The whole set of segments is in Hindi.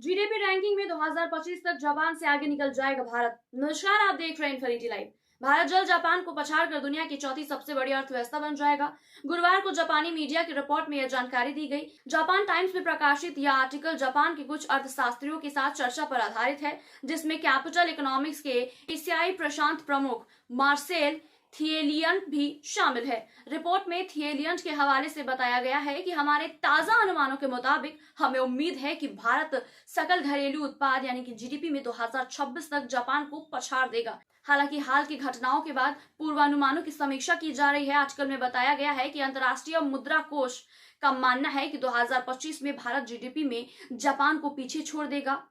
जीडीपी रैंकिंग में 2025 तक जापान से आगे निकल जाएगा भारत। नमस्कार, आप देख रहे हैं इन्फिनिटी लाइव। भारत जल्द जापान को पछाड़कर दुनिया की चौथी सबसे बड़ी अर्थव्यवस्था बन जाएगा। गुरुवार को जापानी मीडिया की रिपोर्ट में यह जानकारी दी गई। जापान टाइम्स में प्रकाशित यह आर्टिकल जापान के कुछ अर्थशास्त्रियों के साथ चर्चा पर आधारित है, जिसमें कैपिटल इकोनॉमिक्स के एशियाई प्रशांत प्रमुख मार्सेल थिएलियंट भी शामिल है। रिपोर्ट में थिएलियंट के हवाले से बताया गया है कि हमारे ताजा अनुमानों के मुताबिक हमें उम्मीद है कि भारत सकल घरेलू उत्पाद यानी कि जीडीपी में 2026 तक जापान को पछाड़ देगा। हालांकि हाल की घटनाओं के बाद पूर्वानुमानों की समीक्षा की जा रही है। आर्टिकल में बताया गया है कि अंतर्राष्ट्रीय मुद्रा कोष का मानना है कि 2025 में भारत जीडीपी में जापान को पीछे छोड़ देगा।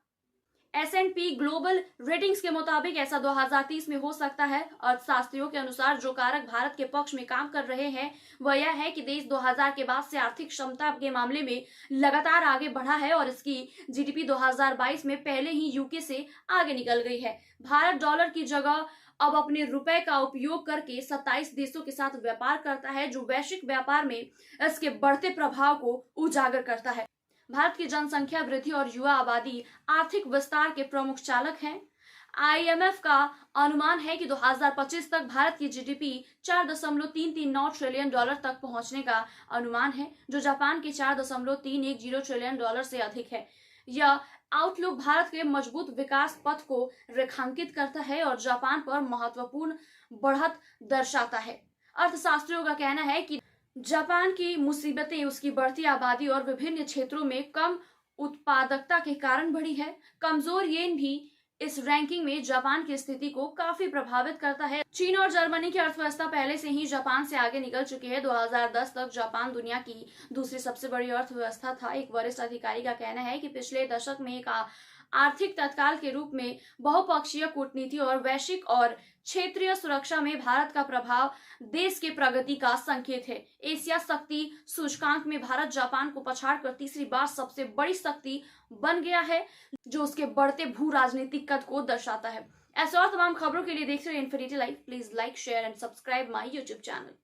S&P ग्लोबल रेटिंग्स के मुताबिक ऐसा 2030 में हो सकता है। अर्थशास्त्रियों के अनुसार जो कारक भारत के पक्ष में काम कर रहे हैं वह यह है कि देश 2000 के बाद से आर्थिक क्षमता के मामले में लगातार आगे बढ़ा है और इसकी जीडीपी 2022 में पहले ही यूके से आगे निकल गई है। भारत डॉलर की जगह अब अपने रुपए का उपयोग करके 27 देशों के साथ व्यापार करता है, जो वैश्विक व्यापार में इसके बढ़ते प्रभाव को उजागर करता है। भारत की जनसंख्या वृद्धि और युवा आबादी आर्थिक विस्तार के प्रमुख चालक हैं। IMF का अनुमान है कि 2025 तक भारत की जीडीपी 4.339 ट्रिलियन डॉलर तक पहुंचने का अनुमान है, जो जापान के 4.310 ट्रिलियन डॉलर से अधिक है। यह आउटलुक भारत के मजबूत विकास पथ को रेखांकित करता है और जापान पर महत्वपूर्ण बढ़त दर्शाता है। अर्थशास्त्रियों का कहना है कि जापान की मुसीबतें उसकी बढ़ती आबादी और विभिन्न क्षेत्रों में कम उत्पादकता के कारण बढ़ी है। कमजोर येन भी इस रैंकिंग में जापान की स्थिति को काफी प्रभावित करता है। चीन और जर्मनी की अर्थव्यवस्था पहले से ही जापान से आगे निकल चुकी है। 2010 तक जापान दुनिया की दूसरी सबसे बड़ी अर्थव्यवस्था था। एक वरिष्ठ अधिकारी का कहना है कि पिछले दशक में एक आर्थिक तत्काल के रूप में बहुपक्षीय कूटनीति और वैश्विक और क्षेत्रीय सुरक्षा में भारत का प्रभाव देश के प्रगति का संकेत है। एशिया शक्ति सूचकांक में भारत जापान को पछाड़कर तीसरी बार सबसे बड़ी शक्ति बन गया है, जो उसके बढ़ते भू राजनीतिक कद को दर्शाता है। ऐसे और तमाम खबरों के लिए देखते रहिए infinity live. Please like, share and subscribe my YouTube channel.